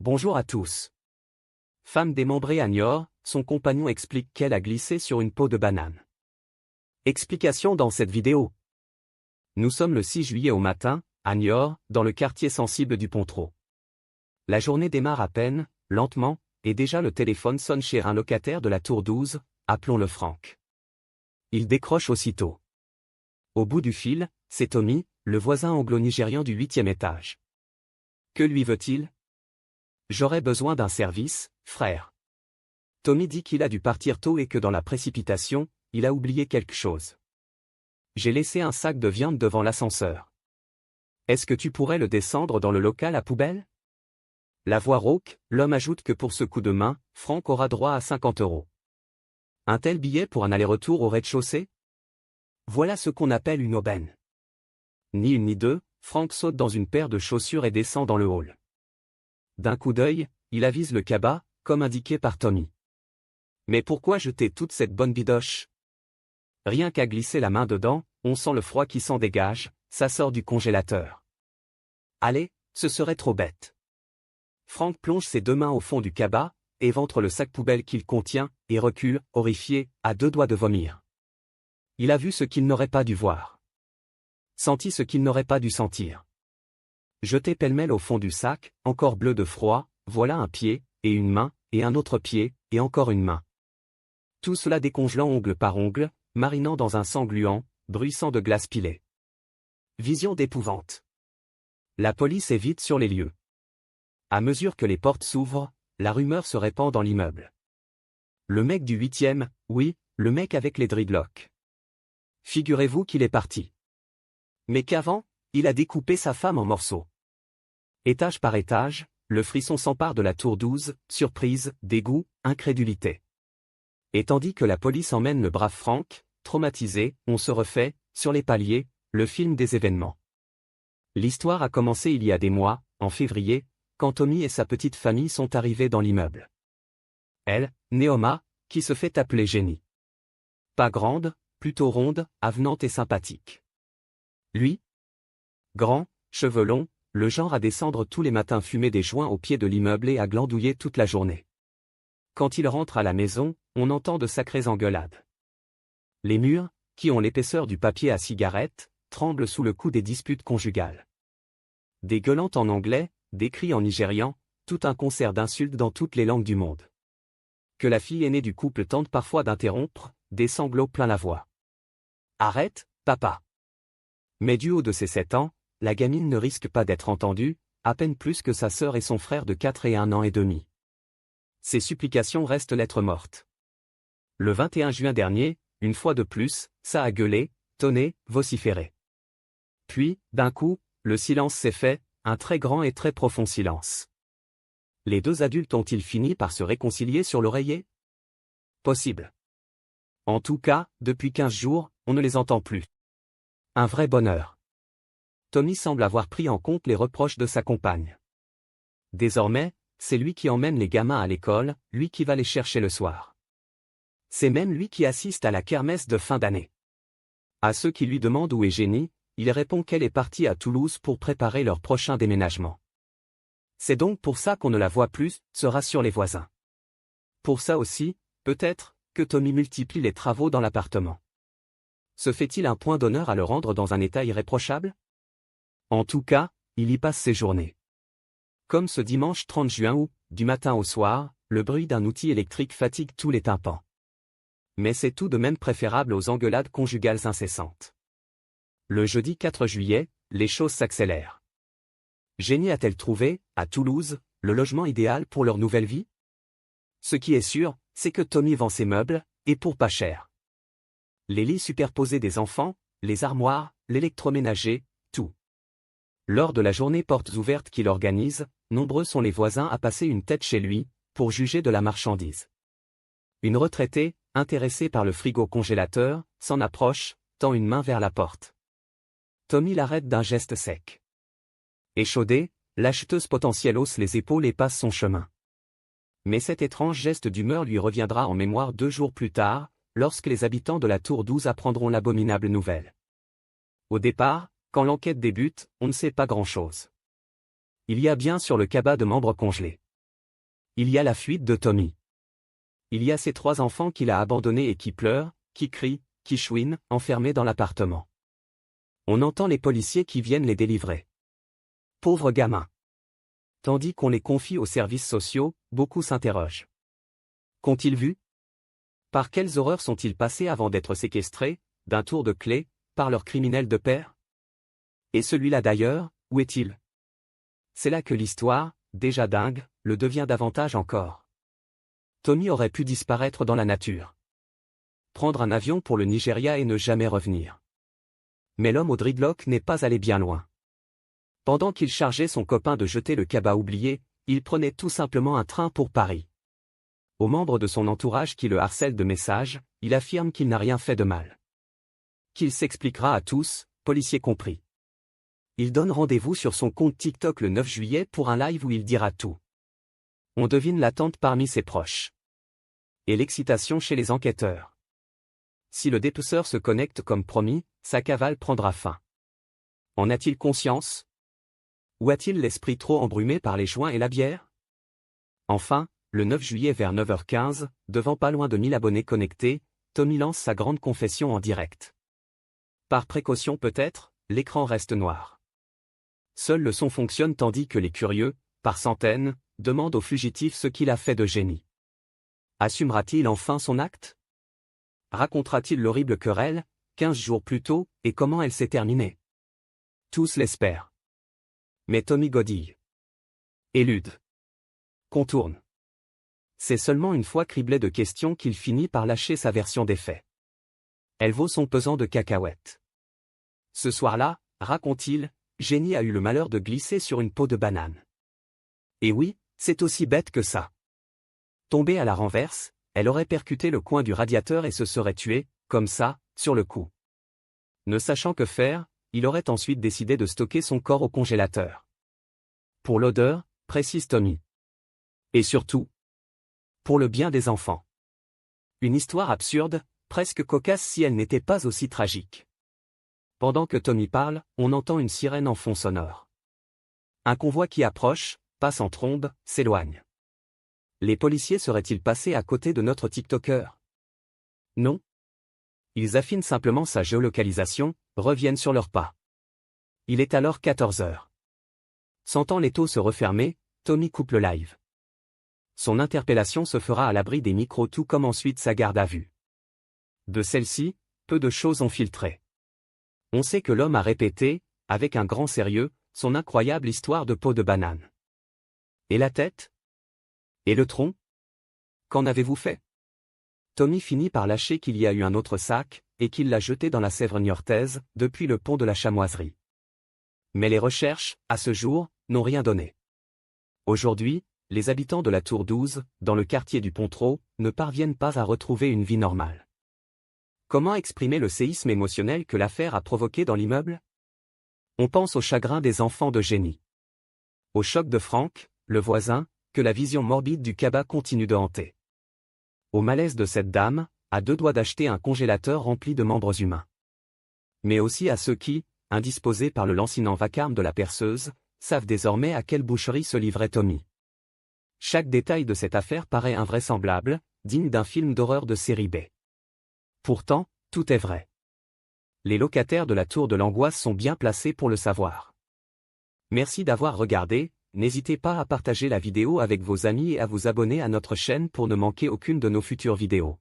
Bonjour à tous. Femme démembrée à Niort, son compagnon explique qu'elle a glissé sur une peau de banane. Explication dans cette vidéo. Nous sommes le 6 juillet au matin, à Niort, dans le quartier sensible du Pontrot. La journée démarre à peine, lentement, et déjà le téléphone sonne chez un locataire de la tour 12, appelons-le Franck. Il décroche aussitôt. Au bout du fil, c'est Tommy, le voisin anglo-nigérian du 8e étage. Que lui veut-il? J'aurais besoin d'un service, frère. Tommy dit qu'il a dû partir tôt et que dans la précipitation, il a oublié quelque chose. J'ai laissé un sac de viande devant l'ascenseur. Est-ce que tu pourrais le descendre dans le local à poubelle? La voix rauque, l'homme ajoute que pour ce coup de main, Franck aura droit à 50 €. Un tel billet pour un aller-retour au rez-de-chaussée? Voilà ce qu'on appelle une aubaine. Ni une ni deux, Franck saute dans une paire de chaussures et descend dans le hall. D'un coup d'œil, il avise le cabas, comme indiqué par Tommy. Mais pourquoi jeter toute cette bonne bidoche? Rien qu'à glisser la main dedans, on sent le froid qui s'en dégage, ça sort du congélateur. Allez, ce serait trop bête. Franck plonge ses deux mains au fond du cabas, éventre le sac poubelle qu'il contient, et recule, horrifié, à deux doigts de vomir. Il a vu ce qu'il n'aurait pas dû voir. Senti ce qu'il n'aurait pas dû sentir. Jeté pêle-mêle au fond du sac, encore bleu de froid, voilà un pied, et une main, et un autre pied, et encore une main. Tout cela décongelant ongle par ongle, marinant dans un sang gluant, bruissant de glace pilée. Vision d'épouvante. La police est vite sur les lieux. À mesure que les portes s'ouvrent, la rumeur se répand dans l'immeuble. Le mec du 8e, oui, le mec avec les dreadlocks. Figurez-vous qu'il est parti. Mais qu'avant, il a découpé sa femme en morceaux. Étage par étage, le frisson s'empare de la tour 12, surprise, dégoût, incrédulité. Et tandis que la police emmène le brave Franck, traumatisé, on se refait, sur les paliers, le film des événements. L'histoire a commencé il y a des mois, en février, quand Tommy et sa petite famille sont arrivés dans l'immeuble. Elle, Néoma, qui se fait appeler Jenny. Pas grande, plutôt ronde, avenante et sympathique. Lui? Grand, cheveux longs, le genre à descendre tous les matins fumer des joints au pied de l'immeuble et à glandouiller toute la journée. Quand il rentre à la maison, on entend de sacrées engueulades. Les murs, qui ont l'épaisseur du papier à cigarette, tremblent sous le coup des disputes conjugales. Des gueulantes en anglais, des cris en nigérian, tout un concert d'insultes dans toutes les langues du monde. Que la fille aînée du couple tente parfois d'interrompre, des sanglots plein la voix. Arrête, papa. Mais du haut de ses 7 ans, la gamine ne risque pas d'être entendue, à peine plus que sa sœur et son frère de 4 et 1 an et demi. Ses supplications restent lettre morte. Le 21 juin dernier, une fois de plus, ça a gueulé, tonné, vociféré. Puis, d'un coup, le silence s'est fait, un très grand et très profond silence. Les deux adultes ont-ils fini par se réconcilier sur l'oreiller? Possible. En tout cas, depuis 15 jours, on ne les entend plus. Un vrai bonheur. Tommy semble avoir pris en compte les reproches de sa compagne. Désormais, c'est lui qui emmène les gamins à l'école, lui qui va les chercher le soir. C'est même lui qui assiste à la kermesse de fin d'année. À ceux qui lui demandent où est Jenny, il répond qu'elle est partie à Toulouse pour préparer leur prochain déménagement. C'est donc pour ça qu'on ne la voit plus, se rassurent les voisins. Pour ça aussi, peut-être, que Tommy multiplie les travaux dans l'appartement. Se fait-il un point d'honneur à le rendre dans un état irréprochable? En tout cas, il y passe ses journées. Comme ce dimanche 30 juin où, du matin au soir, le bruit d'un outil électrique fatigue tous les tympans. Mais c'est tout de même préférable aux engueulades conjugales incessantes. Le jeudi 4 juillet, les choses s'accélèrent. Jenny a-t-elle trouvé, à Toulouse, le logement idéal pour leur nouvelle vie? Ce qui est sûr, c'est que Tommy vend ses meubles, et pour pas cher. Les lits superposés des enfants, les armoires, l'électroménager, tout. Lors de la journée portes ouvertes qu'il organise, nombreux sont les voisins à passer une tête chez lui, pour juger de la marchandise. Une retraitée, intéressée par le frigo congélateur, s'en approche, tend une main vers la porte. Tommy l'arrête d'un geste sec. Échaudée, l'acheteuse potentielle hausse les épaules et passe son chemin. Mais cet étrange geste d'humeur lui reviendra en mémoire 2 jours plus tard, lorsque les habitants de la tour 12 apprendront l'abominable nouvelle. Au départ, quand l'enquête débute, on ne sait pas grand-chose. Il y a bien sur le cabas de membres congelés. Il y a la fuite de Tommy. Il y a ces 3 enfants qu'il a abandonnés et qui pleurent, qui crient, qui chouinent, enfermés dans l'appartement. On entend les policiers qui viennent les délivrer. Pauvres gamins. Tandis qu'on les confie aux services sociaux, beaucoup s'interrogent. Qu'ont-ils vu? Par quelles horreurs sont-ils passés avant d'être séquestrés, d'un tour de clé, par leur criminel de père? Et celui-là d'ailleurs, où est-il? C'est là que l'histoire, déjà dingue, le devient davantage encore. Tommy aurait pu disparaître dans la nature. Prendre un avion pour le Nigeria et ne jamais revenir. Mais l'homme au dreadlock n'est pas allé bien loin. Pendant qu'il chargeait son copain de jeter le cabas oublié, il prenait tout simplement un train pour Paris. Aux membres de son entourage qui le harcèlent de messages, il affirme qu'il n'a rien fait de mal. Qu'il s'expliquera à tous, policiers compris. Il donne rendez-vous sur son compte TikTok le 9 juillet pour un live où il dira tout. On devine l'attente parmi ses proches. Et l'excitation chez les enquêteurs. Si le dépeceur se connecte comme promis, sa cavale prendra fin. En a-t-il conscience? Ou a-t-il l'esprit trop embrumé par les joints et la bière? Enfin, le 9 juillet vers 9h15, devant pas loin de 1000 abonnés connectés, Tommy lance sa grande confession en direct. Par précaution peut-être, l'écran reste noir. Seul le son fonctionne tandis que les curieux, par centaines, demandent au fugitif ce qu'il a fait de génie. Assumera-t-il enfin son acte? Racontera-t-il l'horrible querelle, 15 jours plus tôt, et comment elle s'est terminée? Tous l'espèrent. Mais Tommy godille. Élude. Contourne. C'est seulement une fois criblé de questions qu'il finit par lâcher sa version des faits. Elle vaut son pesant de cacahuètes. Ce soir-là, raconte-t-il, Jenny a eu le malheur de glisser sur une peau de banane. Et oui, c'est aussi bête que ça. Tombée à la renverse, elle aurait percuté le coin du radiateur et se serait tuée, comme ça, sur le coup. Ne sachant que faire, il aurait ensuite décidé de stocker son corps au congélateur. Pour l'odeur, précise Tommy. Et surtout, pour le bien des enfants. Une histoire absurde, presque cocasse si elle n'était pas aussi tragique. Pendant que Tommy parle, on entend une sirène en fond sonore. Un convoi qui approche, passe en trombe, s'éloigne. Les policiers seraient-ils passés à côté de notre TikToker? Non. Ils affinent simplement sa géolocalisation, reviennent sur leurs pas. Il est alors 14h. Sentant l'étau se refermer, Tommy coupe le live. Son interpellation se fera à l'abri des micros tout comme ensuite sa garde à vue. De celle-ci, peu de choses ont filtré. On sait que l'homme a répété, avec un grand sérieux, son incroyable histoire de peau de banane. Et la tête? Et le tronc? Qu'en avez-vous fait? Tommy finit par lâcher qu'il y a eu un autre sac, et qu'il l'a jeté dans la Sèvre niortaise, depuis le pont de la Chamoiserie. Mais les recherches, à ce jour, n'ont rien donné. Aujourd'hui, les habitants de la Tour 12, dans le quartier du Pontrot, ne parviennent pas à retrouver une vie normale. Comment exprimer le séisme émotionnel que l'affaire a provoqué dans l'immeuble? On pense au chagrin des enfants de Jenny. Au choc de Franck, le voisin, que la vision morbide du cabas continue de hanter. Au malaise de cette dame, à 2 doigts d'acheter un congélateur rempli de membres humains. Mais aussi à ceux qui, indisposés par le lancinant vacarme de la perceuse, savent désormais à quelle boucherie se livrait Tommy. Chaque détail de cette affaire paraît invraisemblable, digne d'un film d'horreur de série B. Pourtant, tout est vrai. Les locataires de la Tour de l'Angoisse sont bien placés pour le savoir. Merci d'avoir regardé, n'hésitez pas à partager la vidéo avec vos amis et à vous abonner à notre chaîne pour ne manquer aucune de nos futures vidéos.